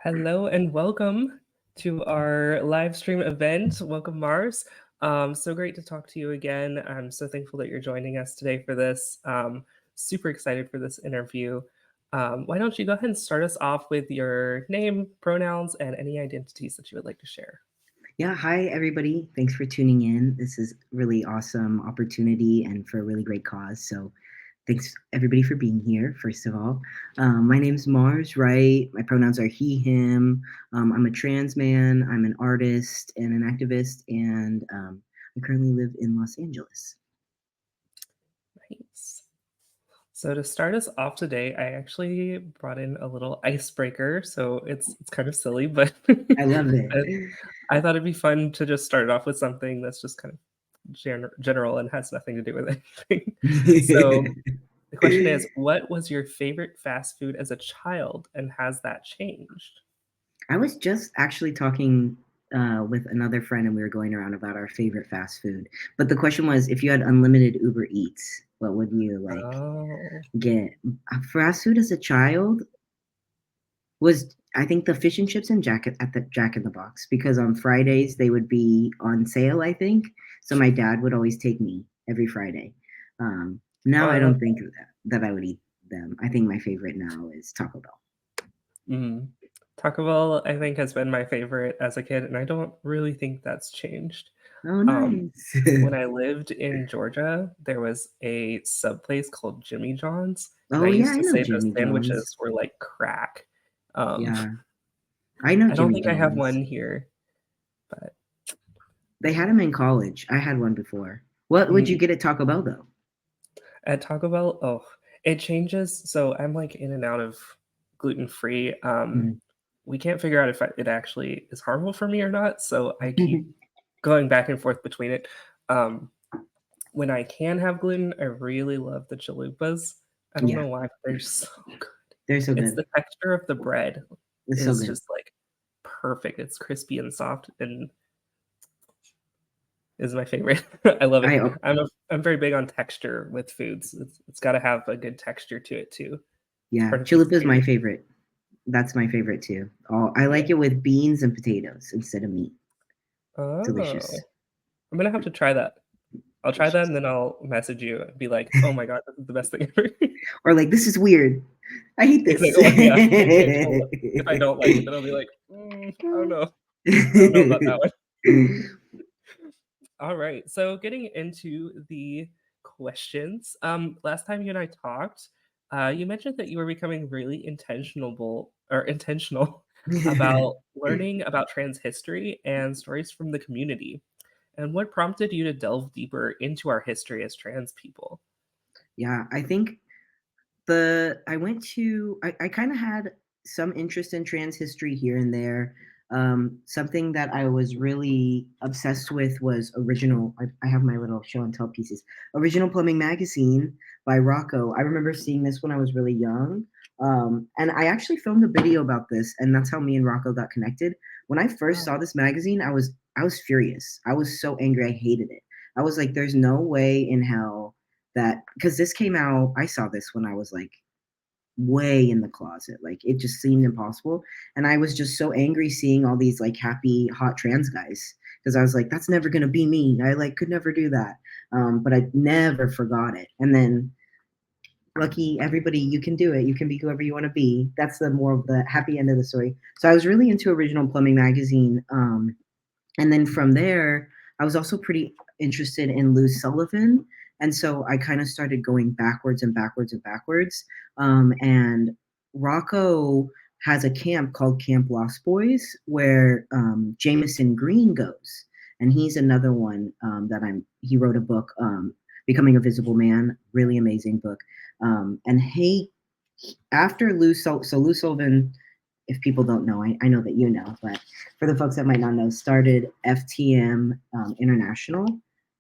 Hello and welcome to our live stream event. Welcome, Mars. So great to talk to you again. I'm so thankful that you're joining us today for this. Super excited for this interview. Why don't you go ahead and start us off with your name, pronouns, and any identities that you would like to share? Yeah, hi everybody. Thanks for tuning in. This is really awesome opportunity and for a really great cause. So thanks everybody for being here, first of all. My name's Mars Wright. My pronouns are he, him. I'm a trans man. I'm an artist and an activist, and I currently live in Los Angeles. Nice. So to start us off today, I actually brought in a little icebreaker. So it's kind of silly, but I love it. I, I thought it'd be fun to just start it off with something that's just kind of general and has nothing to do with anything. So the question is, what was your favorite fast food as a child, and has that changed? I was just actually talking with another friend, and we were going around about our favorite fast food. But the question was, if you had unlimited Uber Eats, what would you like Oh, get? Fast food as a child was, I think, the fish and chips and Jack at the Jack in the Box, because on Fridays they would be on sale, I think. So my dad would always take me every Friday. oh, Now I I love don't think that I would eat them. I think my favorite now is Taco Bell. that. Taco Bell, I think, has been my favorite as a kid, and I don't really think that's changed. Oh, Um, nice. when I lived in Georgia, there was a sub place called Jimmy John's, and I Oh yeah, used I to know say those Jimmy John's. sandwiches were like crack. Um, Yeah, I know I don't Jimmy think I have John's. one here, but They had them in college. I had one before. What would you mm, get at Taco Bell though? at Taco Bell, oh, it changes. So I'm like in and out of gluten free. Mm. We can't figure out if it actually is harmful for me or not. So I keep going back and forth between it. Um, when I can have gluten, I really love the chalupas. I don't Yeah, know why, but they're so good. they're so It's good. the texture of the bread It's so is good. just like perfect. It's crispy and soft and is my favorite. I love it. I I'm very big on texture with foods. It's got to have a good texture to it too. It's Yeah, part of the chalupa is my experience. favorite. That's my favorite too. Oh, I Yeah. like it with beans and potatoes instead of meat. Delicious. Oh, I'm gonna have to try that. I'll try that Delicious. and then I'll message you and be like, "Oh my god, this is the best thing ever." Or like, this is weird. I hate It's like, this. "Oh yeah." If I don't like it, then I'll be like, I don't know. I don't know about that one." All right. So getting into the questions. Last time you and I talked, you mentioned that you were becoming really intentional about learning about trans history and stories from the community. And what prompted you to delve deeper into our history as trans people? Yeah, I think I kind of had some interest in trans history here and there. Something that I was really obsessed with was I have my little show and tell pieces. Original Plumbing Magazine by Rocco. I remember seeing this when I was really young. And I actually filmed a video about this, and that's how me and Rocco got connected. When I first saw Oh, this magazine, I was furious. I was so angry. I hated it. I was like, there's no way in hell that, because this came out, I saw this when I was like way in the closet. Like it just seemed impossible. And I was just so angry seeing all these like happy, hot trans guys, because I was like, that's never gonna be me. I like could never do that. But I never forgot it. And then lucky everybody, you can do it. You can be whoever you want to be. That's the more of the happy end of the story. So I was really into Original Plumbing Magazine. And then from there, I was also pretty interested in Lou Sullivan. And so I kind of started going backwards and backwards and backwards. And Rocco has a camp called Camp Lost Boys where Jameson Green goes. And he's another one he wrote a book, Becoming a Visible Man, really amazing book. And he, after Lou Sullivan, if people don't know, I know that you know, but for the folks that might not know, started FTM International.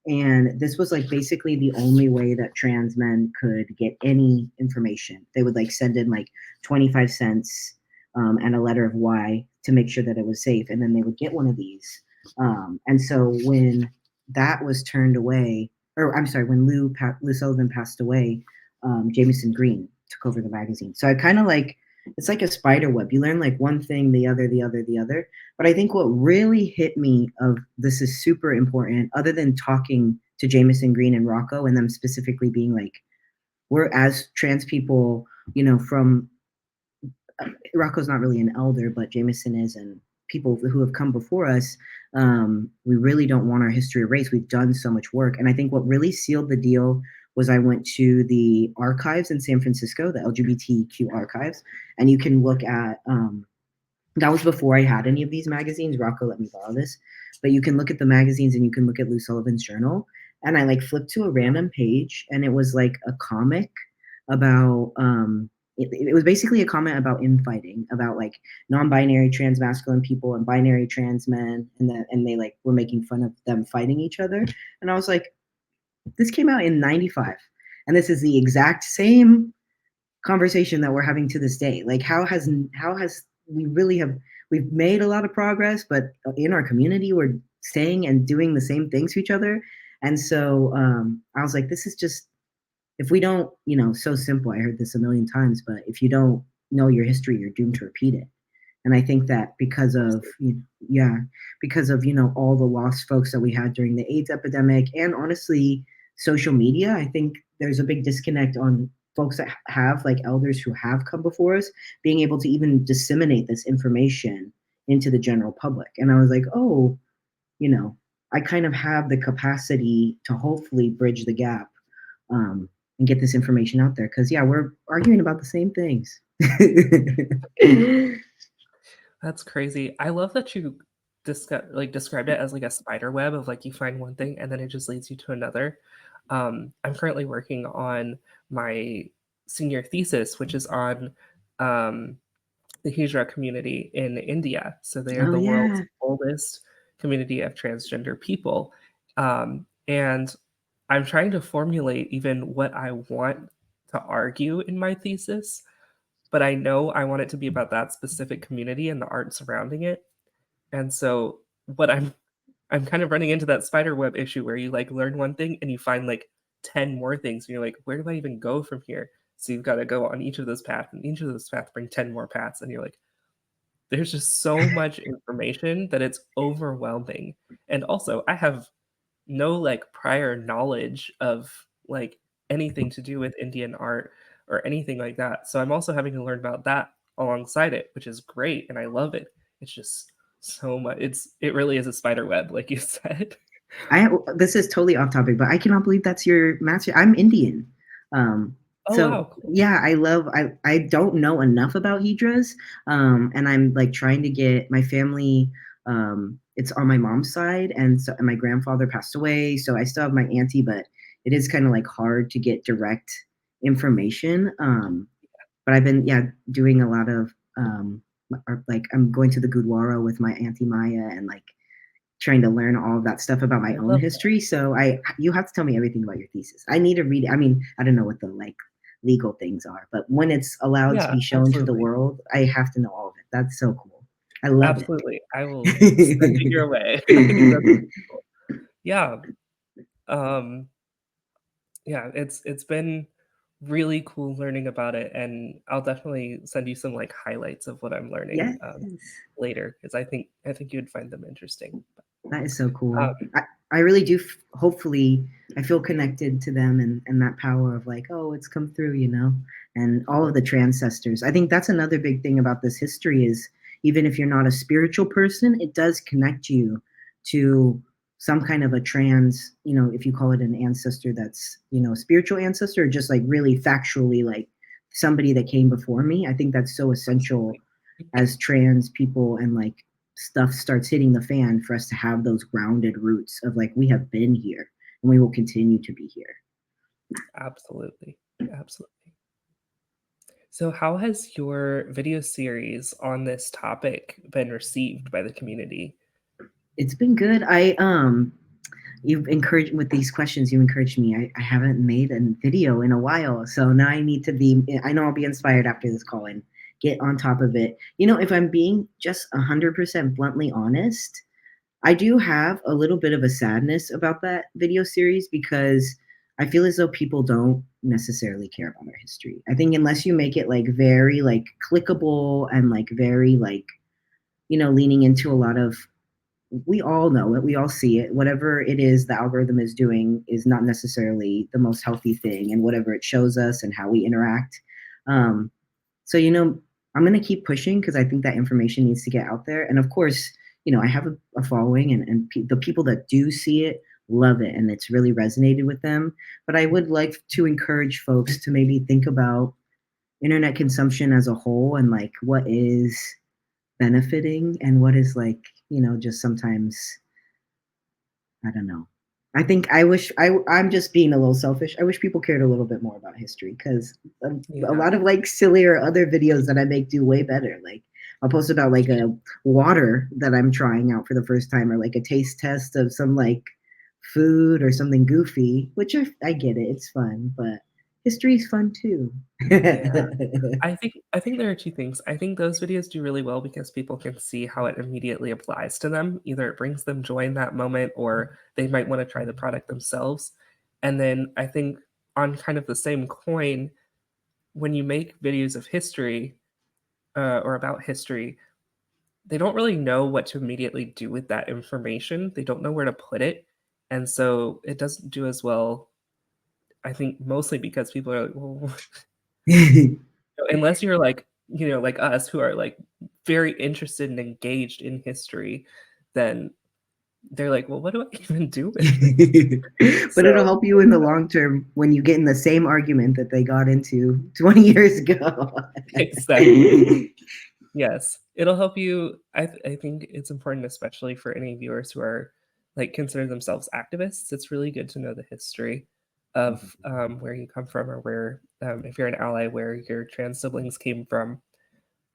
And this was like basically the only way that trans men could get any information. They would like send in like 25 cents and a letter of why to make sure that it was safe. And then they would get one of these. And so when that was turned away, or I'm sorry, when Lou Sullivan passed away, Jameson Green took over the magazine. So I kind of like it's like a spider web. You learn like one thing, the other, the other, the other. But I think what really hit me of this is super important, other than talking to Jameson Green and Rocco and them specifically being like, we're as trans people, from Rocco's not really an elder, but Jameson is, and people who have come before us, we really don't want our history erased. We've done so much work. And I think what really sealed the deal was I went to the archives in San Francisco, the LGBTQ archives, and you can look at, that was before I had any of these magazines. Rocco let me borrow this, but you can look at the magazines and you can look at Lou Sullivan's journal. And I like flipped to a random page and it was like a comic about, it was basically a comment about infighting, about like non-binary trans masculine people and binary trans men, and they like were making fun of them fighting each other. And I was like, this came out in '95, and this is the exact same conversation that we're having to this day. Like, how has we really have we've made a lot of progress, but in our community we're saying and doing the same things to each other. And so I was like, this is just, if we don't, so simple. I heard this a million times, but if you don't know your history, you're doomed to repeat it. And I think that because of, yeah, because of, all the lost folks that we had during the AIDS epidemic and honestly, social media, I think there's a big disconnect on folks that have like elders who have come before us being able to even disseminate this information into the general public. And I was like, oh, I kind of have the capacity to hopefully bridge the gap, and get this information out there. Cause yeah, we're arguing about the same things. That's crazy. I love that you described it as like a spider web of like you find one thing and then it just leads you to another. I'm currently working on my senior thesis, which is on um, the Hijra community in India. So they are Oh the world's yeah. oldest community of transgender people. And I'm trying to formulate even what I want to argue in my thesis, but I know I want it to be about that specific community and the art surrounding it. And so what I'm kind of running into that spider web issue where you like learn one thing and you find like 10 more things and you're like, where do I even go from here? So you've got to go on each of those paths and each of those paths bring 10 more paths. And you're like, there's just so much information that it's overwhelming. And also I have no like prior knowledge of like anything to do with Indian art or anything like that. So I'm also having to learn about that alongside it, which is great and I love it. It's just so much. It really is a spider web, like you said. This is totally off topic, but I cannot believe that's your master. I'm Indian. Um, Oh wow, so cool. yeah, I don't know enough about hydras. And I'm like trying to get my family, it's on my mom's side, and my grandfather passed away, so I still have my auntie, but it is kind of like hard to get direct information. But I've been, yeah, doing a lot of, like I'm going to the Gurdwara with my auntie Maya and like trying to learn all of that stuff about my I own love history. So you have to tell me everything about your thesis. I need to read it. I mean, I don't know what the like legal things are, but when it's allowed to yeah, be shown to the absolutely. world, I have to know all of it. That's so cool. I love Absolutely. I will send it it. your way. That's cool. Yeah. Um yeah, it's been really cool learning about it, and I'll definitely send you some like highlights of what I'm learning Yes. later because I think you'd find them interesting. That is so Um, cool. I really do. Hopefully, I feel connected to them and that power of like, oh, it's come through, and all of the transcestors. I think that's another big thing about this history is even if you're not a spiritual person, it does connect you to some kind of a trans, if you call it an ancestor that's, a spiritual ancestor, or just like really factually like somebody that came before me. I think that's so essential absolutely. as trans people and like stuff starts hitting the fan for us to have those grounded roots of like we have been here and we will continue to be here. Absolutely. Absolutely. So how has your video series on this topic been received by the community? It's been good. You've encouraged with these questions, you encouraged me. I haven't made a video in a while. So now I need to I know I'll be inspired after this call and get on top of it. If I'm being just 100% bluntly honest, I do have a little bit of a sadness about that video series because I feel as though people don't necessarily care about our history. I think unless you make it like very like clickable and like very like, leaning into a lot of, we all know it, we all see it. Whatever it is the algorithm is doing is not necessarily the most healthy thing, and whatever it shows us and how we interact. Um, so, I'm going to keep pushing because I think that information needs to get out there. And of course, I have a following, and the people that do see it love it, and it's really resonated with them. But I would like to encourage folks to maybe think about internet consumption as a whole, and like what is benefiting and what is like, just sometimes, I don't know. I think I wish I'm just being a little selfish. I wish people cared a little bit more about history, because a Yeah. lot of like sillier other videos that I make do way better. Like I'll post about like a water that I'm trying out for the first time, or like a taste test of some like food or something goofy, which I get it. It's fun, but history's fun too. Yeah. I think there are two things. I think those videos do really well because people can see how it immediately applies to them. Either it brings them joy in that moment or they might want to try the product themselves. And then I think on kind of the same coin, when you make videos of history or about history, they don't really know what to immediately do with that information. They don't know where to put it. And so it doesn't do as well, I think, mostly because people are like, well, unless you're like, like us who are like very interested and engaged in history, then they're like, well, what do I even do with it? But it'll So help you in the long term when you get in the same argument that they got into 20 years ago. exactly. Yes, it'll help you. I think it's important, especially for any viewers who are like consider themselves activists. It's really good to know the history of where you come from, or where, if you're an ally, where your trans siblings came from,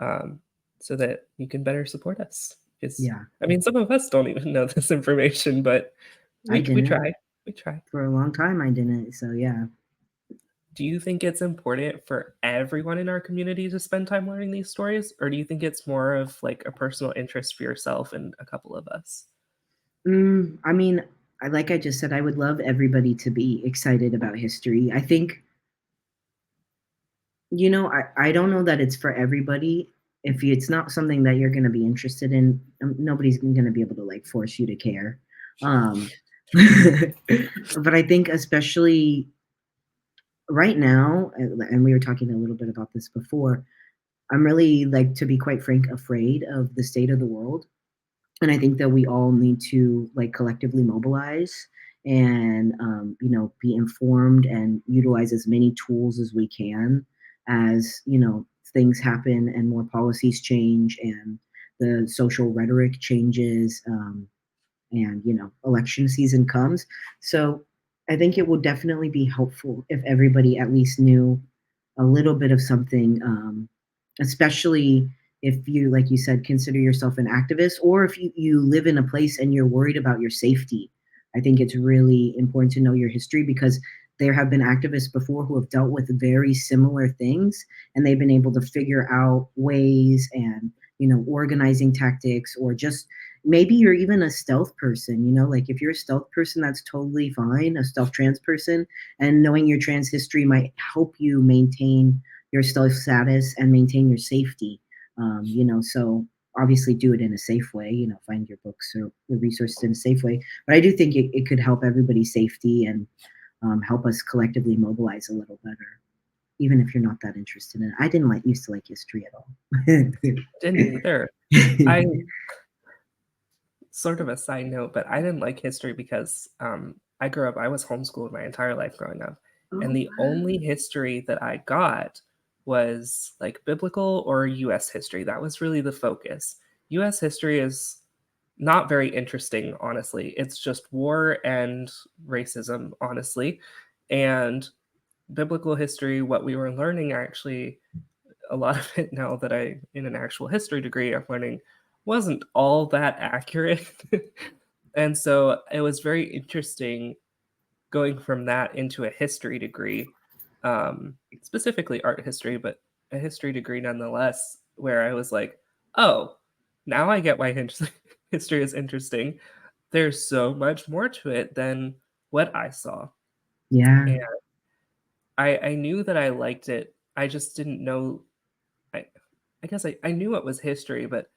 um, so that you can better support us. Because Yeah, I mean, some of us don't even know this information, but I we didn't. try. We try. For a long time, I didn't. So, yeah. Do you think it's important for everyone in our community to spend time learning these stories, or do you think it's more of like a personal interest for yourself and a couple of us? I mean, like I just said, I would love everybody to be excited about history. I think, I don't know that it's for everybody. If it's not something that you're going to be interested in, nobody's going to be able to like force you to care. Um, but I think especially right now, and we were talking a little bit about this before, I'm really, like, to be quite frank, afraid of the state of the world. And I think that we all need to like collectively mobilize and, be informed and utilize as many tools as we can as, things happen and more policies change and the social rhetoric changes. And election season comes. So I think it would definitely be helpful if everybody at least knew a little bit of something, especially if you, like you said, consider yourself an activist, or if you live in a place and you're worried about your safety. I think it's really important to know your history, because there have been activists before who have dealt with very similar things, and they've been able to figure out ways and, organizing tactics, or just maybe you're even a stealth person, like if you're a stealth person, that's totally fine, a stealth trans person, and knowing your trans history might help you maintain your stealth status and maintain your safety. So obviously do it in a safe way, find your books or the resources in a safe way. But I do think it could help everybody's safety, and help us collectively mobilize a little better, even if you're not that interested in it. I didn't used to like history at all. Didn't either. I Sort of a side note, but I didn't like history because I was homeschooled my entire life growing up. And Oh, the only history that I got was like biblical or US history. That was really the focus. US history is not very interesting, honestly. It's just war and racism, honestly. And biblical history, what we were learning, actually, a lot of it now that in an actual history degree, I'm learning wasn't all that accurate. And so it was very interesting going from that into a history degree, specifically art history, but a history degree nonetheless, where I was like, oh, now I get why history is interesting. There's so much more to it than what I saw. yeah. And I knew that I liked it. I just didn't know. I I guess I knew it was history, but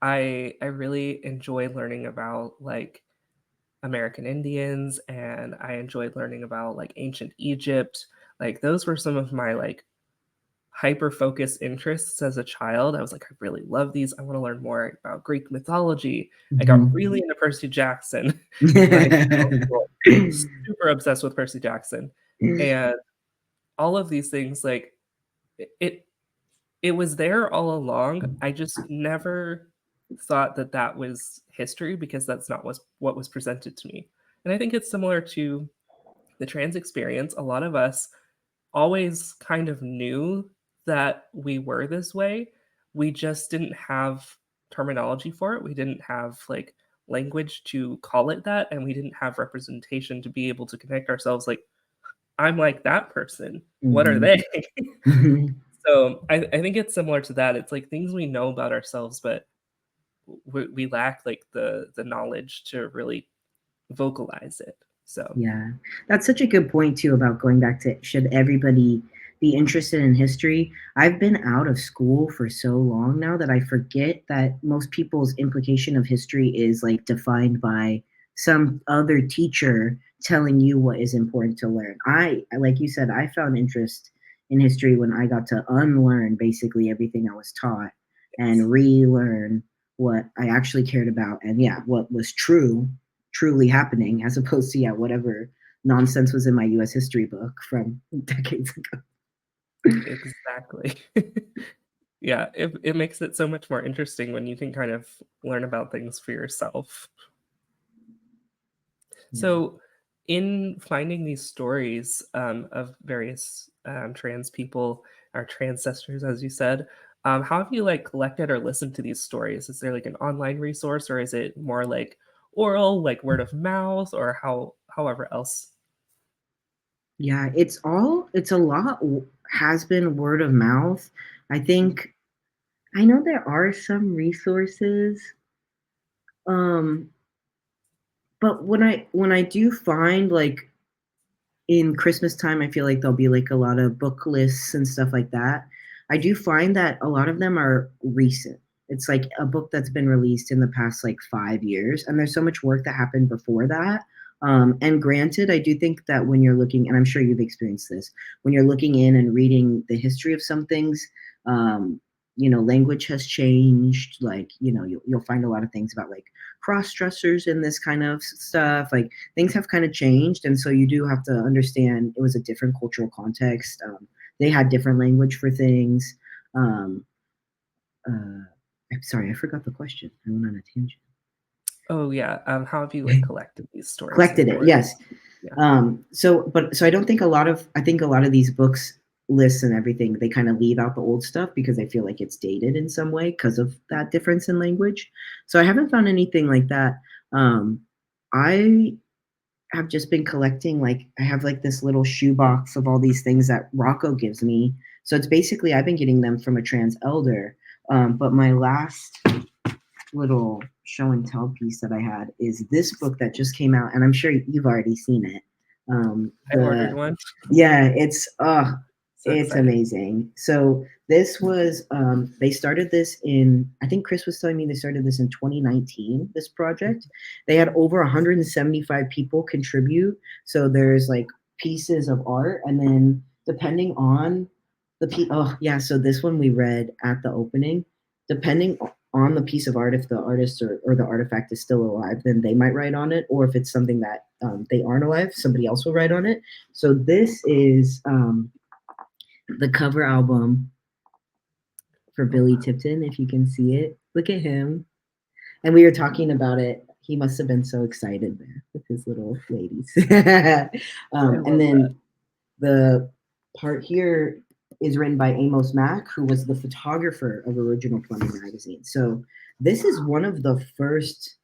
I really enjoy learning about like American Indians, and I enjoyed learning about like ancient Egypt. Like those were some of my like hyper focused interests as a child. I was like, I really love these. I want to learn more about Greek mythology. I got Mhm. really into Percy Jackson when I was little, super obsessed with Percy Jackson. And all of these things, like it it was there all along. I just never thought that that was history because that's not what was presented to me. And I think it's similar to the trans experience. A lot of us always kind of knew that we were this way. We just didn't have terminology for it. We didn't have like language to call it that, and we didn't have representation to be able to connect ourselves like, I'm like that person. What are Mhm. they? Mhm. So I think it's similar to that. It's like things we know about ourselves, but we lack like the knowledge to really vocalize it. So Yeah, that's such a good point too about going back to should everybody be interested in history? I've been out of school for so long now that I forget that most people's implication of history is like defined by some other teacher telling you what is important to learn. Like you said, I found interest in history when I got to unlearn basically everything I was taught yes. and relearn what I actually cared about and yeah, what was truly happening as opposed to yeah whatever nonsense was in my US history book from decades ago. Exactly. Yeah, it makes it so much more interesting when you can kind of learn about things for yourself. Yeah. So, in finding these stories of various trans people, our transcestors, as you said, how have you like collected or listened to these stories? Is there like an online resource, or is it more like oral, like word of mouth, or however else? Yeah, it's a lot has been word of mouth. I think I know there are some resources um but when I do find like in Christmas time, I feel like there'll be like a lot of book lists and stuff like that. I do find that a lot of them are recent. It's like a book that's been released in the past like 5 years, and there's so much work that happened before that. And granted, I do think that when you're looking, and I'm sure you've experienced this, when you're looking in and reading the history of some things, um, language has changed. Like, you'll find a lot of things about like cross dressers and this kind of stuff. Like, things have kind of changed, and so you do have to understand it was a different cultural context. They had different language for things. Um, I'm sorry, I forgot the question. I went on a tangent. Oh yeah, how have you like collected these stories Collected it, before? yes. Yeah. So I don't think I think a lot of these books lists and everything they kind of leave out the old stuff because I feel like it's dated in some way because of that difference in language. So I haven't found anything like that. I have just been collecting like I have like this little shoebox of all these things that Rocco gives me. So it's basically I've been getting them from a trans elder. But my last little show and tell piece that I had is this book that just came out, and I'm sure you've already seen it. I ordered The one. Yeah, So it's excited. amazing. So this was they started this in I think Chris was telling me they started this in 2019. This project they had over 175 people contribute. So there's like pieces of art, and then depending on oh yeah, so this one we read at the opening. Depending on the piece of art, if the artist or the artifact is still alive, then they might write on it, or if it's something that they aren't alive, somebody else will write on it. So this is the cover album for Oh Billy wow. Tipton, if you can see it. Look at him. And we were talking about it. He must have been so excited there with his little ladies. I And love that. then the part here is written by Amos Mack, who was the photographer of Original Plumbing magazine. So this is one of the first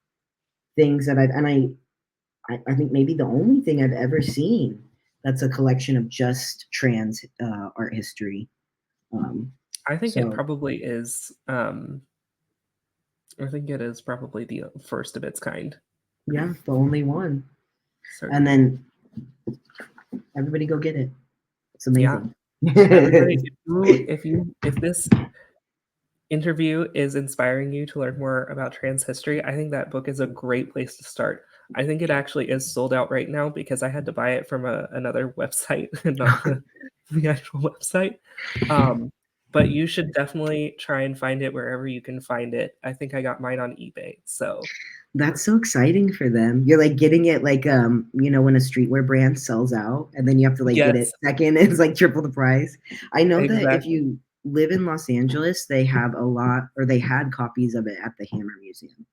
things that I think maybe the only thing I've ever seen that's a collection of just trans art history. Um, I think it so probably is, I think it is probably the first of its kind. yeah, the only one. So And cool. then everybody go get it. It's Yeah. amazing. Everybody, if this interview is inspiring you to learn more about trans history, I think that book is a great place to start. I think it actually is sold out right now because I had to buy it from another website and not the actual website. But you should definitely try and find it wherever you can find it. I think I got mine on eBay. So That's so exciting for them. You're like getting it like when a streetwear brand sells out and then you have to like get it yes, second, it's like triple the price. I know that if exactly. you live in Los Angeles, they have a lot, or they had copies of it at the Hammer Museum.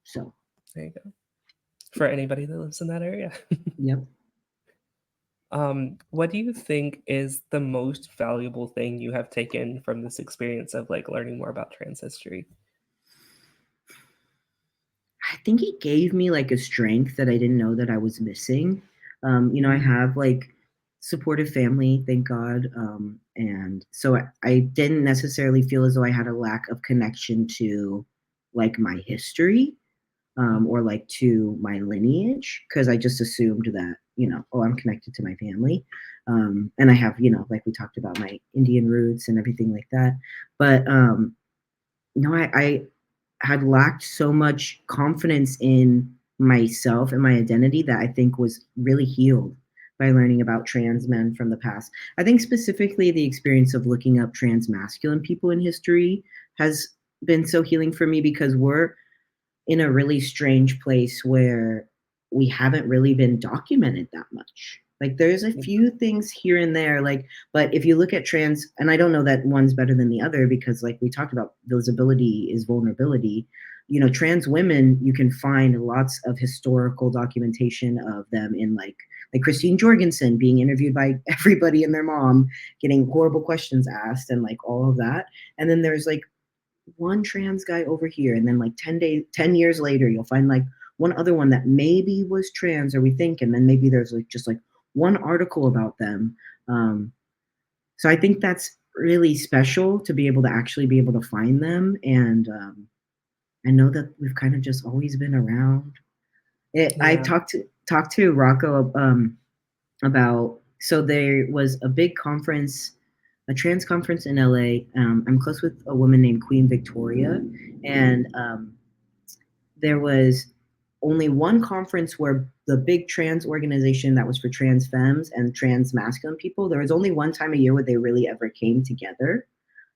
So, There you go. For anybody that lives in that area. yep. What do you think is the most valuable thing you have taken from this experience of like learning more about trans history? I think it gave me like a strength that I didn't know that I was missing. I Mm, have like supportive family, thank God. And so I didn't necessarily feel as though I had a lack of connection to like my history, mhm. or like to my lineage, because I just assumed that, oh, I'm connected to my family. And I have, like we talked about, my Indian roots and everything like that. But I had lacked so much confidence in myself and my identity that I think was really healed by learning about trans men from the past. I think specifically the experience of looking up trans masculine people in history has been so healing for me, because we're in a really strange place where we haven't really been documented that much. Like there's a Yeah, few things here and there, like, but if you look at trans, and I don't know that one's better than the other, because like we talked about, visibility is vulnerability. Trans women, you can find lots of historical documentation of them in like Christine Jorgensen being interviewed by everybody and their mom, getting horrible questions asked and like all of that. And then there's like one trans guy over here, and then like 10 years later you'll find like one other one that maybe was trans, or we think, and then maybe there's like just like one article about them. So I think that's really special to be able to actually be able to find them. And I know that we've kind of just always been around it. I yeah, talked to Rocco about, so there was a big conference, a trans conference in LA. I'm close with a woman named Queen Victoria, and there was only one conference where the big trans organization that was for trans femmes and trans masculine people, there was only one time a year where they really ever came together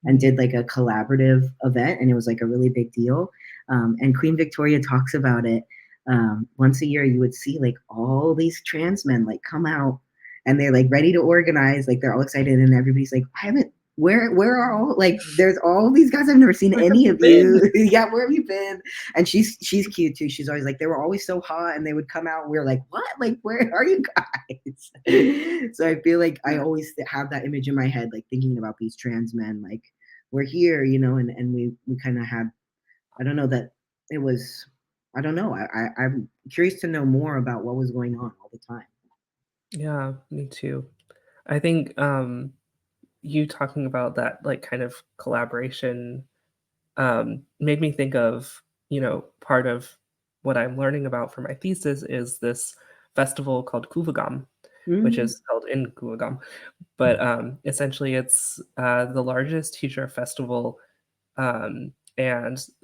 and mhm, did like a collaborative event, and it was like a really big deal. And Queen Victoria talks about it. Once a year, you would see like all these trans men like come out, and they're like ready to organize, like they're all excited, and everybody's like, I haven't. Where are all, like, there's all these guys, I've never seen where have any you of been? you. Yeah, where have you been? And she's cute too. She's always like, they were always so hot, and they would come out, and we were like, what, like, where are you guys? So I feel like I always have that image in my head, like thinking about these trans men, like, we're here, and we kind of had, I don't know, that it was, I don't know. I'm curious to know more about what was going on all the time. Yeah, me too. I think you talking about that like kind of collaboration made me think of, part of what I'm learning about for my thesis is this festival called Kuvagam, which Mm, is held in Kuvagam. But essentially, it's the largest teacher festival, and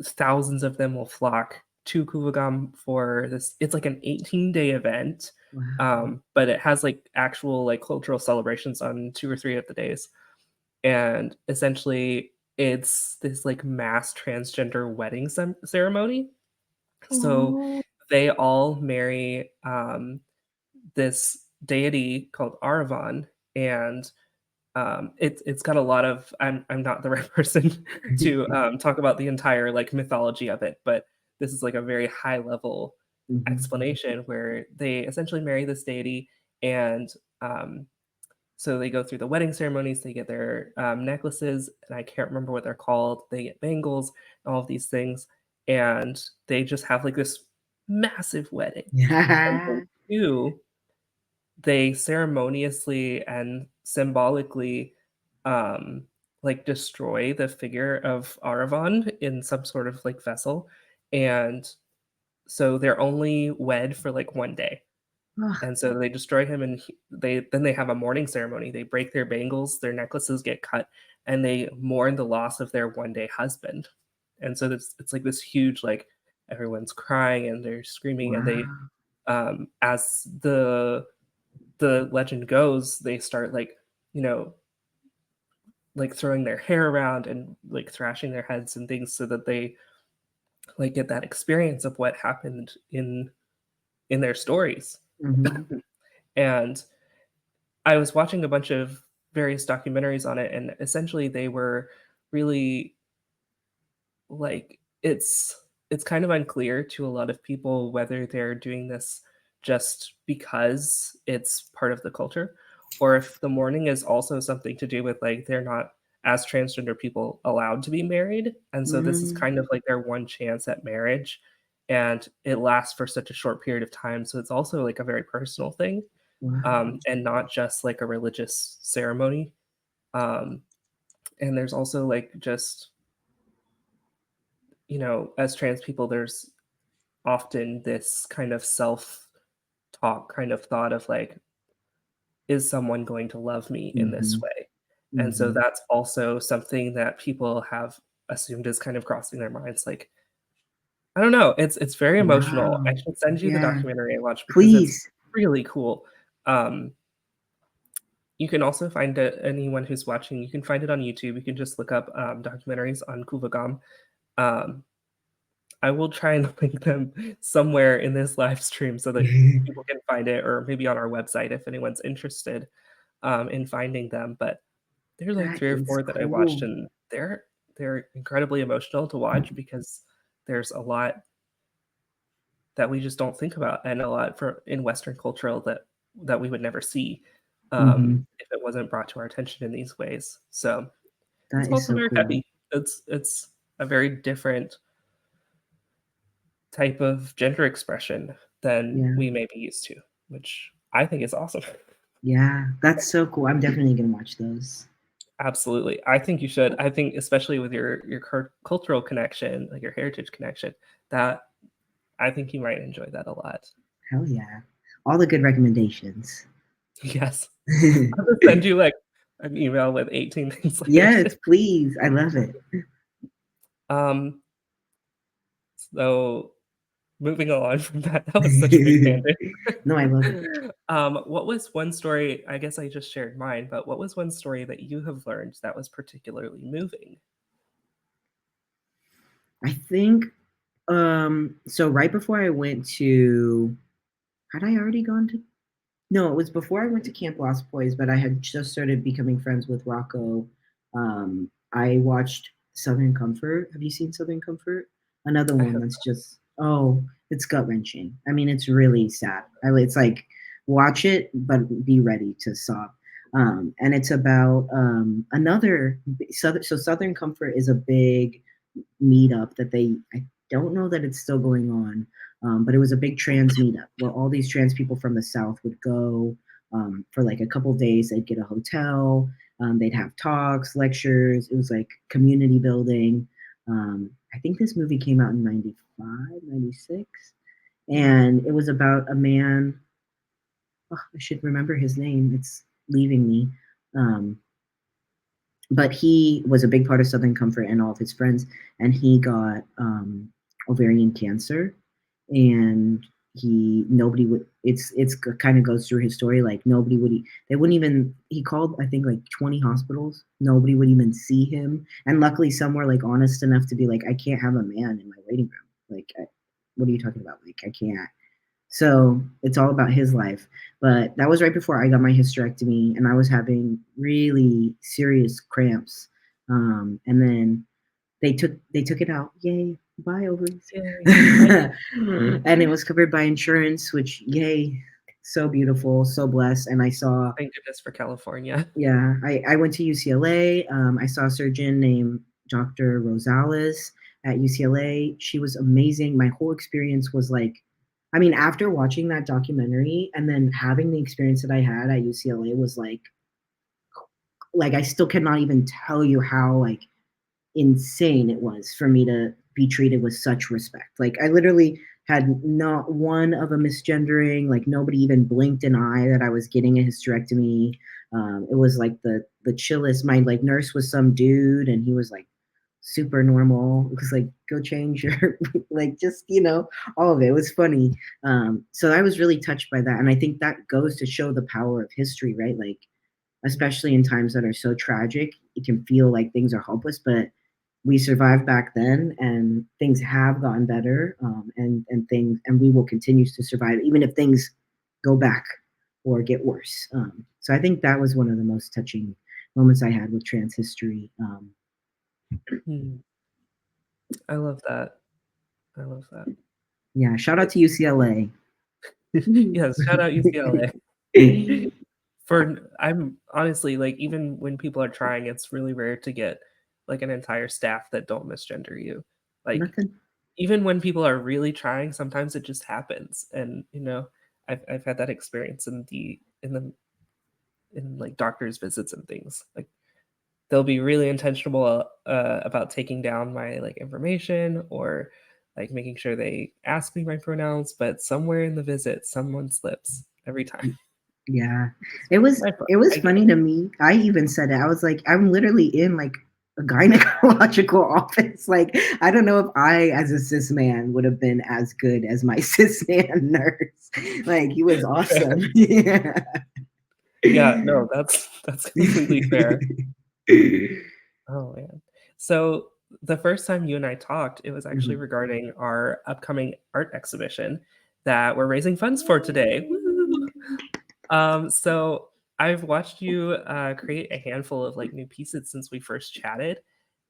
thousands of them will flock to Kuvagam for this. It's like an 18-day event, wow. but it has like actual like cultural celebrations on 2 or 3 of the days, and essentially it's this like mass transgender wedding ceremony. So Oh. they all marry this deity called Aravan, and it's got a lot of, I'm not the right person to talk about the entire like mythology of it, but this is like a very high level Mhm. explanation where they essentially marry this deity, and um, so they go through the wedding ceremonies, they get their necklaces, and I can't remember what they're called. They get bangles, all of these things, and they just have like this massive wedding. And day two, they ceremoniously and symbolically um, like destroy the figure of Aravan in some sort of like vessel, and so they're only wed for like one day. And so they destroy him, and they have a mourning ceremony. They break their bangles, their necklaces get cut, and they mourn the loss of their one-day husband. And so it's like this huge, like, everyone's crying and they're screaming, and they, Wow. as the legend goes, they start, like, you know, like, throwing their hair around and, like, thrashing their heads and things so that they, like, get that experience of what happened in their stories. Mhm. And I was watching a bunch of various documentaries on it, and essentially they were really, like, it's kind of unclear to a lot of people whether they're doing this just because it's part of the culture, or if the mourning is also something to do with, like, they're not, as transgender people, allowed to be married, and so this is Mm. kind of like their one chance at marriage, and it lasts for such a short period of time, so it's also, like, a very personal thing, Wow. and not just like a religious ceremony. Um, and there's also, like, just, as trans people, there's often this kind of self talk kind of thought of, like, is someone going to love me in this Mhm. way? And so Mhm. that's also something that people have assumed is kind of crossing their minds. Like, I don't know. It's very emotional. I Wow. should send you the Yeah. documentary I watched because it's Please. really cool. Um, You can also find it, anyone who's watching, you can find it on YouTube. You can just look up, documentaries on Kuvagam. Um, I will try and link them somewhere in this live stream so that people can find it, or maybe on our website if anyone's interested, in finding them. But there's like That 3 or is 4 that I watched, cool. and they're incredibly emotional to watch because there's a lot that we just don't think about, and a lot for in Western cultural that we would never see, Mhm. if it wasn't brought to our attention in these ways. So, it's That is also so very cool. heavy. It's a very different type of gender expression than Yeah. we may be used to, which I think is awesome. Yeah. That's so cool. I'm definitely gonna watch those. Absolutely. I think you should. I think especially with your cultural connection, like your heritage connection, that I think you might enjoy that a lot. Hell yeah. All the good recommendations. Yes. I'll just send you, like, an email with 18 things like I Yes, should. please. I love it. Um, so moving on from that, that was such a big tangent. No, I love it. What was one story, I guess I just shared mine, but what was one story that you have learned that was particularly moving? I think, so right before I went to had I already gone to no, it was before I went to Camp Lost Boys, but I had just started becoming friends with Rocco. I watched Southern Comfort. Have you seen Southern Comfort? Another I one have that's just it's gut wrenching. I mean, it's really sad. It's like watch it, but be ready to sob. And it's about another Southern Comfort is a big meetup that I don't know that it's still going on, but it was a big trans meetup where all these trans people from the South would go for like a couple days. They'd get a hotel, they'd have talks, lectures. It was like community building. I think this movie came out in 95, 96, and it was about a man. Oh, I should remember his name. It's leaving me. Um, but he was a big part of Southern Comfort and all of his friends, and he got ovarian cancer, and he nobody would. It's kind of goes through his story. Like nobody would. They wouldn't even. He called I think like 20 hospitals. Nobody would even see him, and luckily some were like honest enough to be like, I can't have a man in my waiting room. Like, what are you talking about? Like, I can't. So it's all about his life. But that was right before I got my hysterectomy, and I was having really serious cramps. And then they took it out. Yay, bye ovaries. Yay. And it was covered by insurance, which yay, so beautiful, so blessed. And I saw Thank goodness for California. yeah, I went to UCLA. I saw a surgeon named Dr. Rosales at UCLA. She was amazing. My whole experience was like, I mean, after watching that documentary and then having the experience that I had at UCLA was like I still cannot even tell you how like insane it was for me to be treated with such respect. Like I literally had not one of a misgendering. Like nobody even blinked an eye that I was getting a hysterectomy. It was like the chillest. My like nurse was some dude, and he was like super normal. It was like, go change your like just all of it. It was funny. So I was really touched by that, and I think that goes to show the power of history, right? Like especially in times that are so tragic, it can feel like things are hopeless, but we survived back then, and things have gotten better, and we will continue to survive even if things go back or get worse. So I think that was one of the most touching moments I had with trans history. Hmm. I love that. I love that. Yeah, shout out to UCLA. Yes, shout out UCLA. I'm honestly like, even when people are trying, it's really rare to get like an entire staff that don't misgender you. Like Nothing. even when people are really trying, sometimes it just happens. And I've had that experience in like doctor's visits and things. Like they'll be really intentional about taking down my like information, or like making sure they ask me my pronouns, but somewhere in the visit someone slips every time. Yeah, It's it was my fault. it was I get funny it. to me. I even said it. I was like, I'm literally in like a gynecological office. Like, I don't know if I, as a cis man, would have been as good as my cis man nurse. Like, he was awesome. Fair. Yeah. Yeah, no, that's completely fair. Oh man. So the first time you and I talked, it was actually Mhm. regarding our upcoming art exhibition that we're raising funds for today. Woo! So I've watched you create a handful of like new pieces since we first chatted,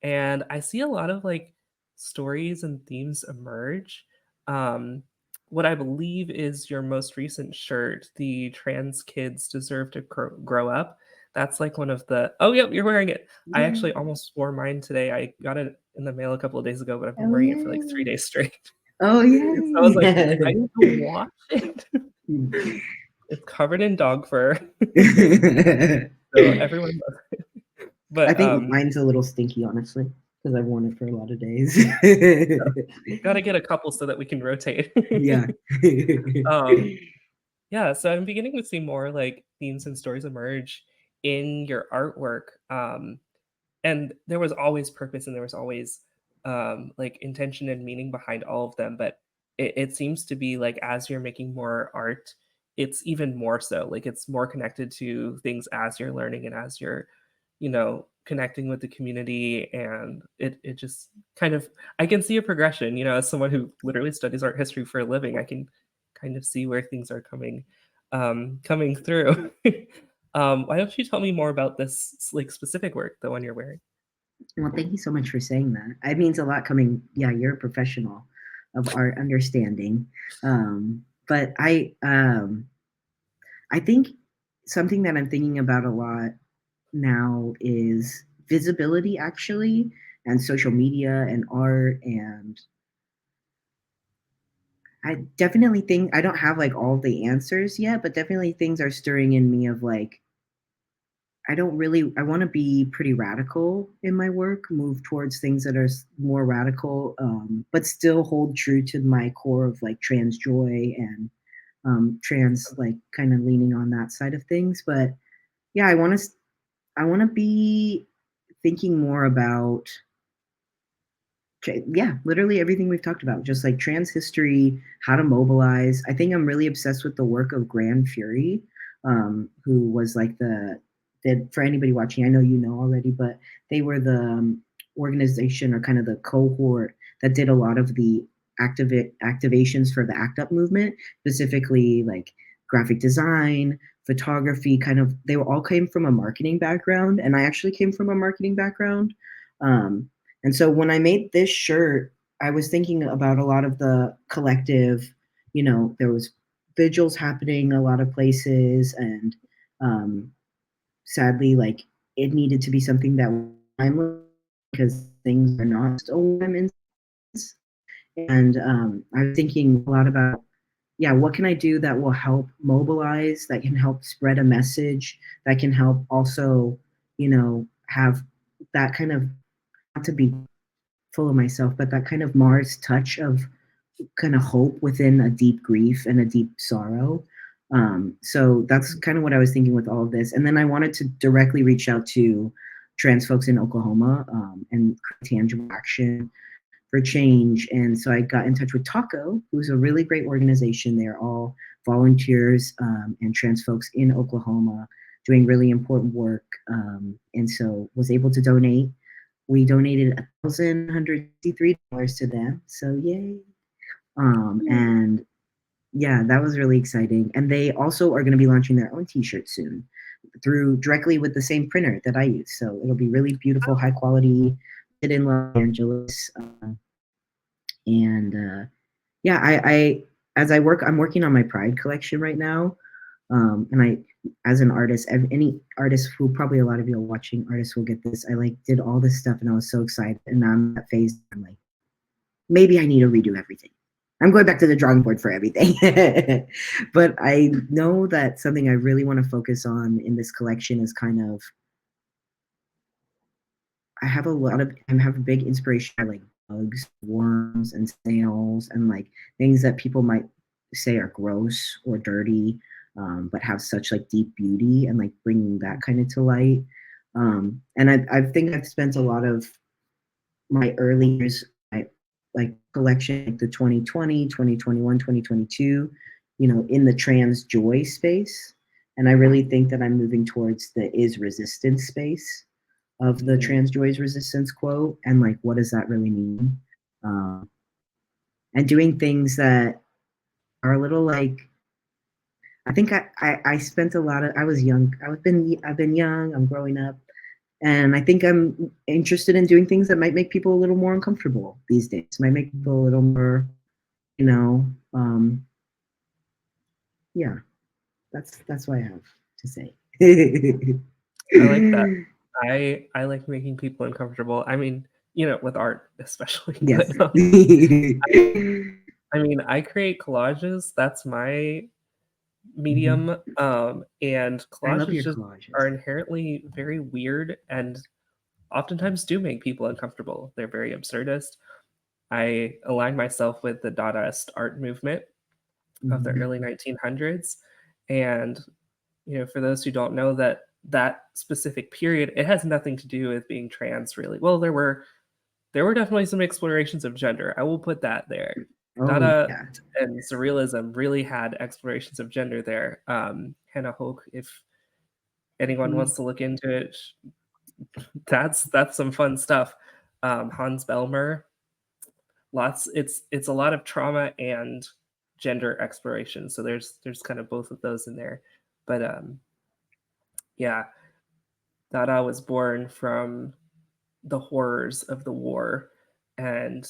and I see a lot of like stories and themes emerge. Um, what I believe is your most recent shirt, "The Trans Kids Deserve to Grow Up." That's like one of the. Oh, yep, you're wearing it. I actually Yay. almost wore mine today. I got it in the mail a couple of days ago, but I've been Oh, wearing it for like 3 yay. days straight. Oh, So I was like, I yay. need to wash it. It's covered in dog fur. So everyone loves it. I But, think mine's a little stinky, honestly, because I've worn it for a lot of days. gotta get a couple so that we can rotate. Yeah. Um, yeah, so I'm beginning to see more, like, themes and stories emerge in your artwork, and there was always purpose, and there was always, like, intention and meaning behind all of them, but it seems to be, like, as you're making more art, it's even more so, like, it's more connected to things as you're learning and as you're, connecting with the community, and it just kind of I can see a progression, as someone who literally studies art history for a living, I can kind of see where things are coming through. Why don't you tell me more about this, like, specific work, the one you're wearing? Well, thank you so much for saying that. It means a lot coming. Yeah, you're a professional of art understanding. But I think something that I'm thinking about a lot now is visibility, actually, and social media and art. And I definitely think I don't have like all the answers yet, but definitely things are stirring in me of like, I want to be pretty radical in my work, move towards things that are more radical, but still hold true to my core of like trans joy and trans, like kind of leaning on that side of things. But yeah, I want to be thinking more about yeah, literally everything we've talked about, just like trans history, how to mobilize. I think I'm really obsessed with the work of Grand Fury, who was like for anybody watching, I know you know already, but they were the organization or kind of the cohort that did a lot of the activations for the ACT UP movement, specifically like graphic design, photography, kind of, they all came from a marketing background. And I actually came from a marketing background. Um, and so when I made this shirt, I was thinking about a lot of the collective, there was vigils happening a lot of places, and um, sadly, like it needed to be something that was timeless because things are not still women's. And I was thinking a lot about, yeah, what can I do that will help mobilize, that can help spread a message, that can help also, have that kind of, not to be full of myself, but that kind of Mars touch of kind of hope within a deep grief and a deep sorrow. So that's kind of what I was thinking with all of this. And then I wanted to directly reach out to trans folks in Oklahoma and create tangible action for change. And so I got in touch with Taco, who's a really great organization. They're all volunteers and trans folks in Oklahoma doing really important work. And so was able to donate. We donated $1,163 to them. So yay. And yeah, that was really exciting. And they also are going to be launching their own t-shirt soon through directly with the same printer that I use. So it'll be really beautiful, high quality, made in Los Angeles. Yeah, I as I work, I'm working on my Pride collection right now. And I, as an artist, any artist who probably a lot of you are watching artists will get this. I like did all this stuff and I was so excited. And now I'm at that phase. I'm like, maybe I need to redo everything. I'm going back to the drawing board for everything. But I know that something I really want to focus on in this collection is kind of, I have a big inspiration by like bugs, worms, and snails, and like things that people might say are gross or dirty, but have such like deep beauty, and like bringing that kind of to light. And I think I've spent a lot of my early years, like collection, like the 2020, 2021, 2022, in the trans joy space. And I really think that I'm moving towards the is resistance space of the trans joys resistance quote, and like what does that really mean, and doing things that are a little like, I think I spent a lot of, I was young, I've been young, I'm growing up, and I think I'm interested in doing things that might make people a little more uncomfortable these days, might make people a little more, yeah, that's what I have to say. I like that. I like making people uncomfortable. I mean, with art especially. Yes. But, I mean, I create collages. That's my medium. And I love collages your just collages. are inherently very weird and oftentimes do make people uncomfortable. They're very absurdist. I align myself with the Dadaist art movement of the early 1900s. And, for those who don't know, that specific period, it has nothing to do with being trans, really. Well, there were definitely some explorations of gender. I will put that there. Dada and Surrealism really had explorations of gender there. Hannah Hoke, if anyone wants to look into it, that's some fun stuff. Hans Belmer, it's a lot of trauma and gender exploration. So there's kind of both of those in there. But yeah, Dada was born from the horrors of the war, and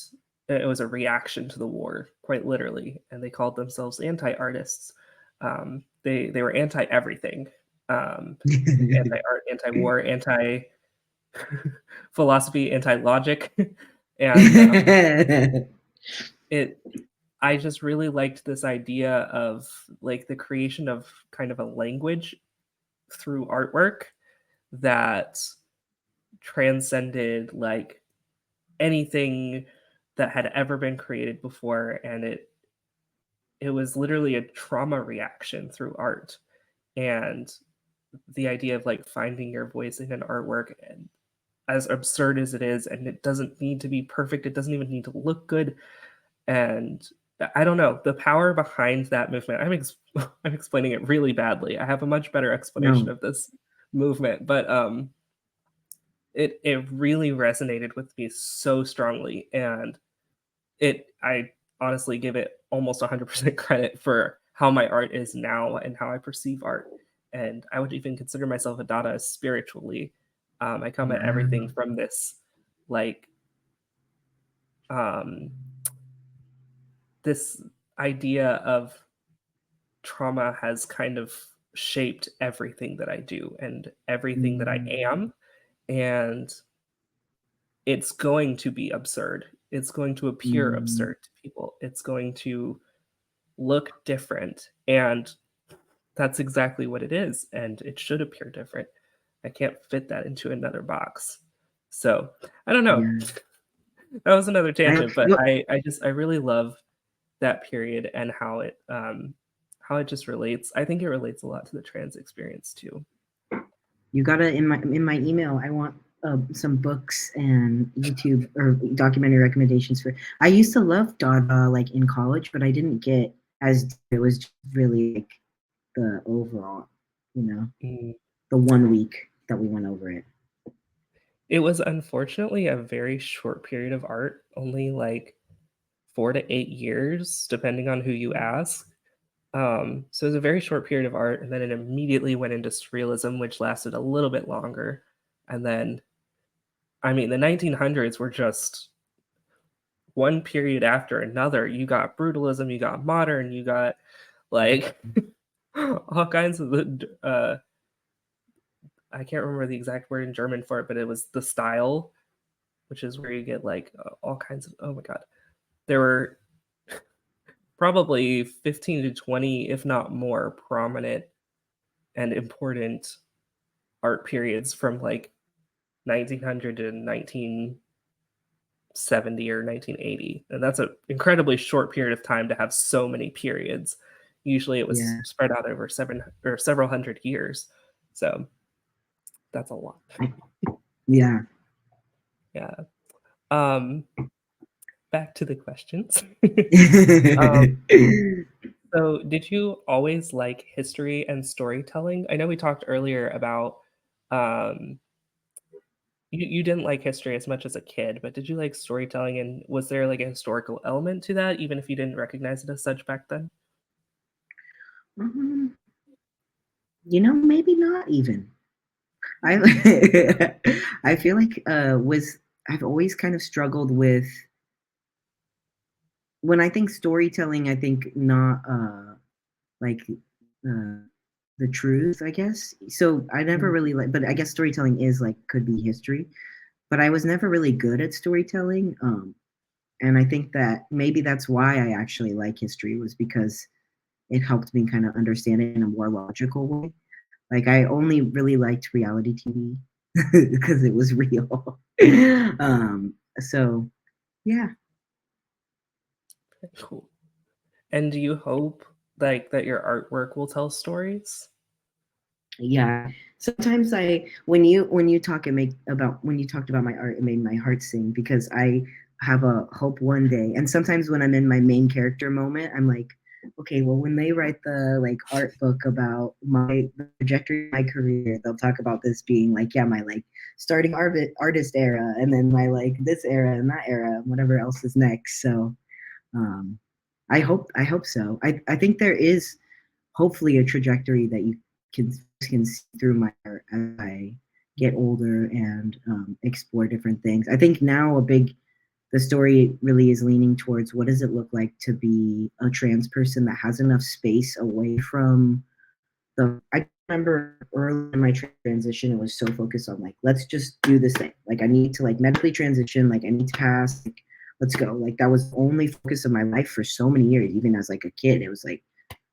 it was a reaction to the war, quite literally. And they called themselves anti-artists. They were anti-everything, anti-art, anti-war, anti-philosophy, anti-logic, and I just really liked this idea of like the creation of kind of a language through artwork that transcended like anything that had ever been created before, and it was literally a trauma reaction through art. And the idea of like finding your voice in an artwork, and as absurd as it is, and it doesn't need to be perfect, it doesn't even need to look good. And I don't know, the power behind that movement, I'm explaining it really badly. I have a much better explanation of this movement, but it really resonated with me so strongly, and I honestly give it almost 100% credit for how my art is now and how I perceive art. And I would even consider myself a Dadaist spiritually. I come at everything from this like this idea of trauma has kind of shaped everything that I do and everything that I am. And it's going to be absurd. It's going to appear absurd to people. It's going to look different. And that's exactly what it is. And it should appear different. I can't fit that into another box. So I don't know. That was another tangent, but I really love that period and how it just relates. I think it relates a lot to the trans experience too. You gotta in my email. I want some books and YouTube or documentary recommendations for. I used to love Dada like in college, but I didn't get as it was just really like the overall, the 1 week that we went over it. It was unfortunately a very short period of art, only like 4 to 8 years, depending on who you ask. So it was a very short period of art, and then it immediately went into surrealism, which lasted a little bit longer. And then, I mean, the 1900s were just one period after another. You got brutalism, you got modern, you got like all kinds of the I can't remember the exact word in German for it, but it was the style, which is where you get like all kinds of, oh my god. There were probably 15 to 20, if not more, prominent and important art periods from like 1900 to 1970 or 1980. And that's an incredibly short period of time to have so many periods. Usually it was spread out over several hundred years. So that's a lot. Yeah. Yeah. Back to the questions. So did you always like history and storytelling? I know we talked earlier about you didn't like history as much as a kid, but did you like storytelling, and was there like a historical element to that, even if you didn't recognize it as such back then? Maybe not even. I I feel like I've always kind of struggled with when I think storytelling, I think not like the truth, I guess. So I never really but I guess storytelling is like could be history, but I was never really good at storytelling. And I think that maybe that's why I actually like history was because it helped me kind of understand it in a more logical way. Like I only really liked reality TV because it was real. So yeah. Cool. And do you hope like that your artwork will tell stories? Yeah. Sometimes when you talked about my art, it made my heart sing because I have a hope one day. And sometimes when I'm in my main character moment, I'm like, okay, well, when they write the like art book about the trajectory of my career, they'll talk about this being like, yeah, my like starting artist era, and then my like this era and that era, whatever else is next. So I hope so. I think there is hopefully a trajectory that you can see through my art as I get older and explore different things. I think now the story really is leaning towards what does it look like to be a trans person that has enough space away from I remember early in my transition, it was so focused on like, let's just do this thing. Like I need to like medically transition, like I need to pass, like, let's go. Like that was the only focus of my life for so many years, even as like a kid. It was like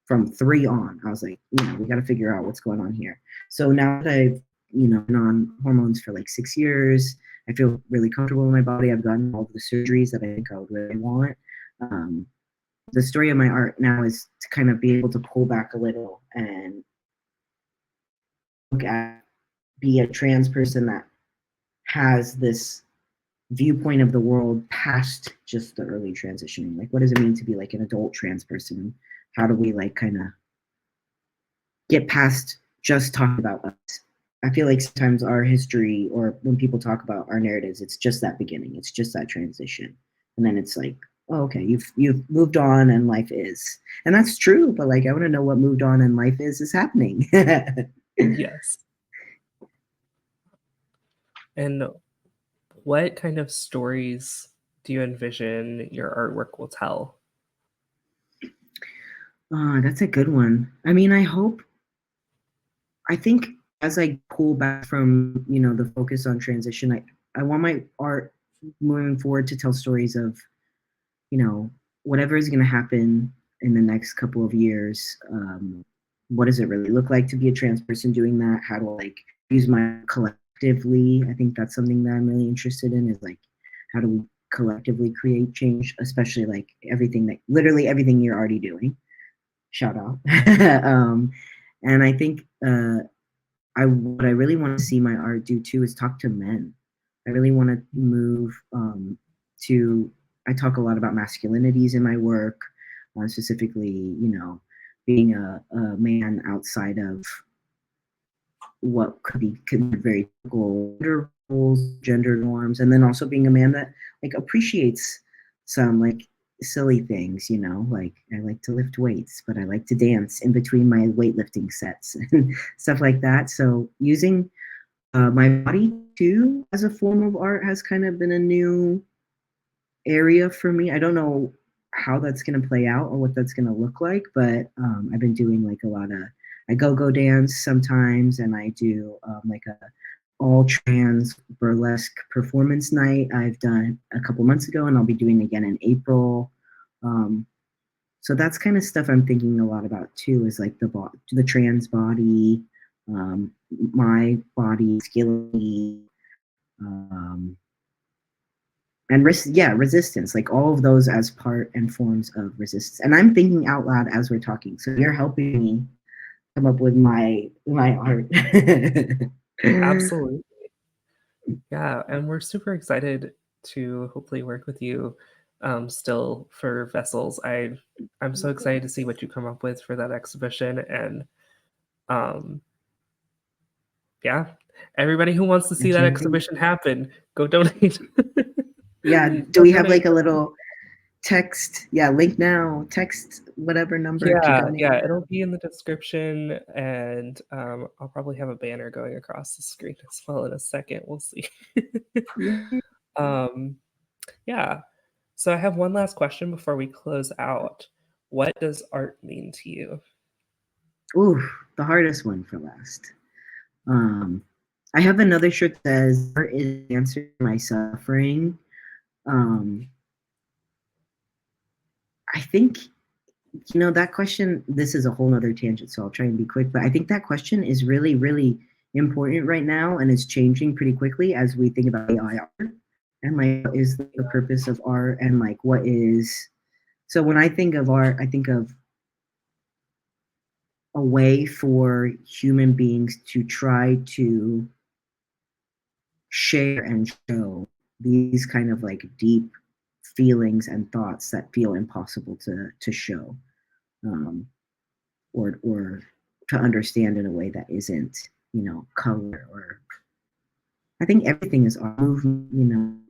from 3 on, I was like, we got to figure out what's going on here. So now that I've, been on hormones for like 6 years, I feel really comfortable in my body. I've gotten all the surgeries that I think I would really want. The story of my art now is to kind of be able to pull back a little and look at, be a trans person that has this viewpoint of the world past just the early transitioning. Like, what does it mean to be like an adult trans person? How do we like kind of get past just talking about us? I feel like sometimes our history or when people talk about our narratives, it's just that beginning. It's just that transition. And then it's like, oh, okay, you've moved on and life is. And that's true, but like I want to know what moved on and life is happening. Yes. And what kind of stories do you envision your artwork will tell? That's a good one. I mean, I think as I pull back from, the focus on transition, I want my art moving forward to tell stories of, whatever is going to happen in the next couple of years. What does it really look like to be a trans person doing that? How to like use my collectively? I think that's something that I'm really interested in is like, how do we collectively create change, especially like literally everything you're already doing. Shout out. And I think what I really want to see my art do too is talk to men. I really want to move to. I talk a lot about masculinities in my work, specifically, being a man outside of what could be very typical gender roles, gender norms, and then also being a man that like appreciates some like silly things, like I like to lift weights, but I like to dance in between my weightlifting sets and stuff like that. So using my body too as a form of art has kind of been a new area for me. I don't know how that's going to play out or what that's going to look like, but I've been doing like a lot of I go dance sometimes, and I do like a all trans burlesque performance night I've done a couple months ago, and I'll be doing again in April. So that's kind of stuff I'm thinking a lot about too, is like the trans body, my body, masculinity, and resistance, like all of those as part and forms of resistance. And I'm thinking out loud as we're talking, so you're helping me come up with my art. Absolutely. Yeah, and we're super excited to hopefully work with you still for Vessels. I'm so excited to see what you come up with for that exhibition, and um, yeah, everybody who wants to see that exhibition happen, go donate. Yeah, do Go we have donate. like a little text? Yeah, link now, text whatever number to donate. Yeah, it'll be in the description, and I'll probably have a banner going across the screen as well in a second. We'll see. um, yeah. So I have one last question before we close out. What does art mean to you? Ooh, the hardest one for last. I have another shirt that says art is the answer to my suffering. I think, that question, this is a whole nother tangent, so I'll try and be quick, but I think that question is really, really important right now, and it's changing pretty quickly as we think about AI art and like what is the purpose of art, and like what is, so when I think of art, I think of a way for human beings to try to share and show these kind of like deep feelings and thoughts that feel impossible to show, or to understand in a way that isn't, color. Or I think everything is art. Movement.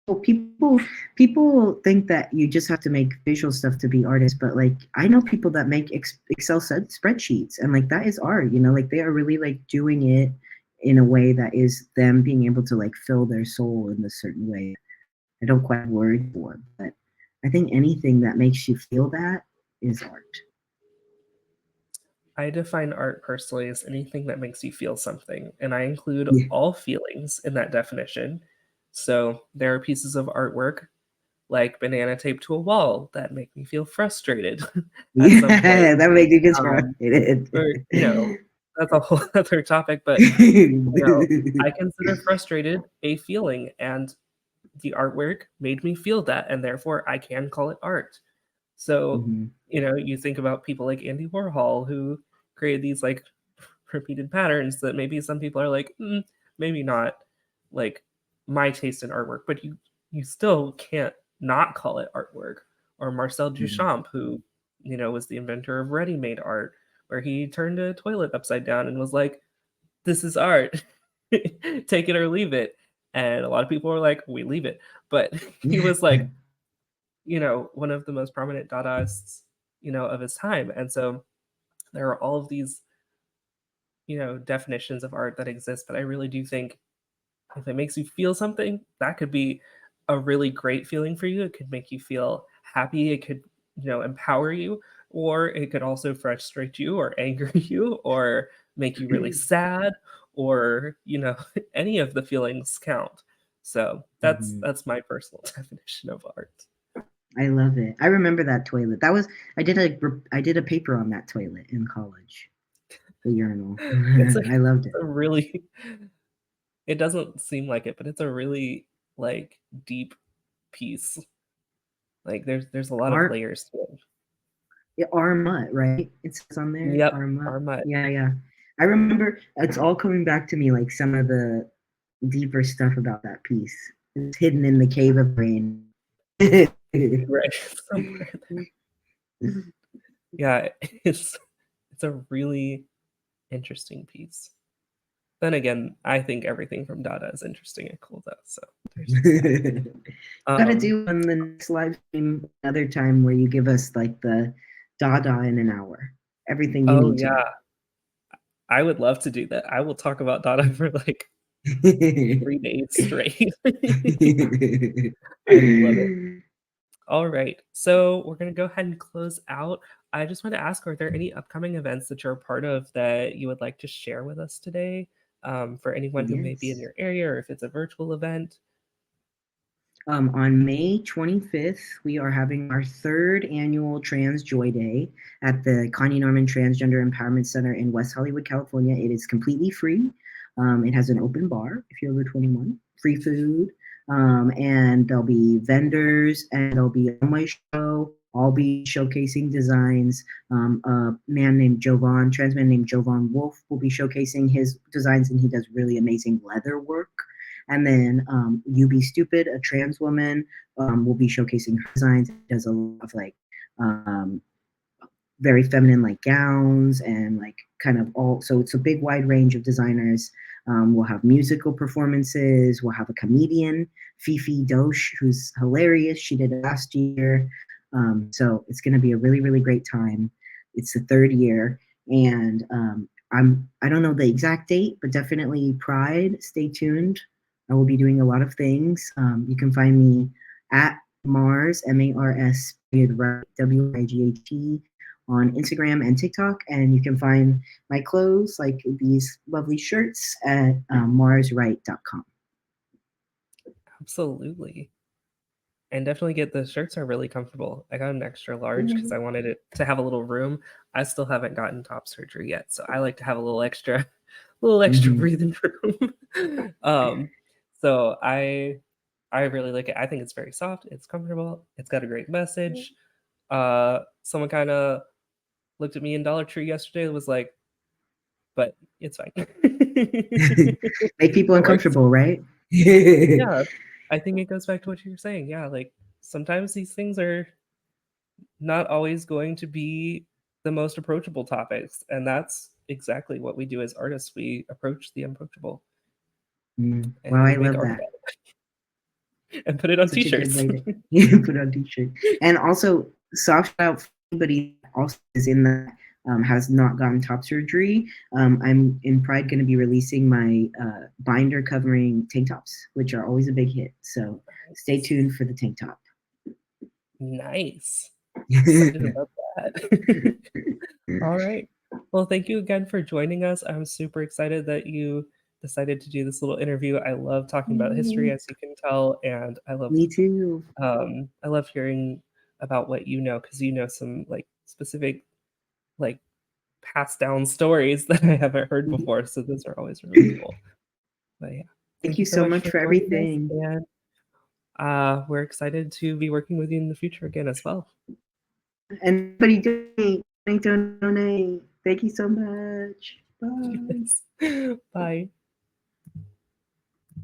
Well, people think that you just have to make visual stuff to be artists, but like I know people that make Excel spreadsheets, and like that is art. Like they are really like doing it in a way that is them being able to like fill their soul in a certain way. I don't quite have words for it, but I think anything that makes you feel that is art. I define art personally as anything that makes you feel something, and I include Yeah. all feelings in that definition. So there are pieces of artwork like banana taped to a wall that make me feel frustrated at some point. Yeah, that made you get Um, frustrated. or, that's a whole other topic, but I consider frustrated a feeling, and the artwork made me feel that, and therefore I can call it art. So, Mhm. you think about people like Andy Warhol who created these like repeated patterns that maybe some people are like, maybe not like my taste in artwork, but you still can't not call it artwork. Or Marcel Mhm. Duchamp, who was the inventor of ready-made art, where he turned a toilet upside down and was like, "This is art, take it or leave it." And a lot of people were like, "We leave it," but he was like, one of the most prominent Dadaists, of his time. And so there are all of these, definitions of art that exist. But I really do think if it makes you feel something, that could be a really great feeling for you. It could make you feel happy. It could, empower you, or it could also frustrate you or anger you or make you really sad or, any of the feelings count. So that's Mhm. that's my personal definition of art. I love it. I remember that toilet. I did a paper on that toilet in college. The urinal. It's a, I loved it. a really it doesn't seem like it, but it's a really like deep piece. Like there's a lot of layers to it. Yeah, Armut, right? It says on there. Yep, Armut. Armut. Yeah. I remember it's all coming back to me, like some of the deeper stuff about that piece. It's hidden in the cave of brain. Right. Somewhere there. Yeah, it's a really interesting piece. Then again, I think everything from Dada is interesting and cool though. So there's just that. Gotta do on the next live stream another time where you give us like the Dada in an hour. Everything you need to know. I would love to do that. I will talk about Dada for like 3 days straight. I love it. All right. So we're going to go ahead and close out. I just want to ask, are there any upcoming events that you're a part of that you would like to share with us today, for anyone who may be in your area, or if it's a virtual event? On May 25th, we are having our 3rd annual Trans Joy Day at the Connie Norman Transgender Empowerment Center in West Hollywood, California. It is completely free. It has an open bar if you're over 21, free food, and there'll be vendors, and there'll be a runway show. I'll be showcasing designs. A man named Jovan, trans man named Jovan Wolf, will be showcasing his designs, and he does really amazing leather work. And then You Be Stupid, a trans woman, will be showcasing her designs. It does a lot of like very feminine like gowns and like kind of all. So it's a big wide range of designers. We'll have musical performances. We'll have a comedian, Fifi Dosh, who's hilarious. She did it last year. So it's going to be a really, really great time. It's the 3rd year. And I don't know the exact date, but definitely Pride. Stay tuned. I will be doing a lot of things. You can find me at Mars, M-A-R-S, Wright, W-I-G-H-T, on Instagram and TikTok. And you can find my clothes, like these lovely shirts, at marswright.com. Absolutely. And definitely get the shirts are really comfortable. I got an extra large because I wanted it to have a little room. I still haven't gotten top surgery yet, so I like to have a little extra breathing room. So I really like it. I think it's very soft. It's comfortable. It's got a great message. Someone kind of looked at me in Dollar Tree yesterday and was like, but it's fine. Make people uncomfortable, right? Yeah, I think it goes back to what you were saying. Yeah, like sometimes these things are not always going to be the most approachable topics, and that's exactly what we do as artists. We approach the approachable. Wow, we I make love art that. And put it on Such t-shirts. a good way to put it on t-shirt. And also, soft shout for anybody also is in that has not gotten top surgery. I'm in Pride going to be releasing my binder covering tank tops, which are always a big hit. So stay tuned for the tank top. Nice. Excited about that. All right. Well, thank you again for joining us. I'm super excited that you decided to do this little interview. I love talking about history, as you can tell, and I love Me too. I love hearing about what you know, because you know some like specific like passed down stories that I haven't heard before. So those are always really cool. But yeah, thank you so much for everything. And we're excited to be working with you in the future again as well. And everybody donate. Thank you so much. Bye. Yes. Bye.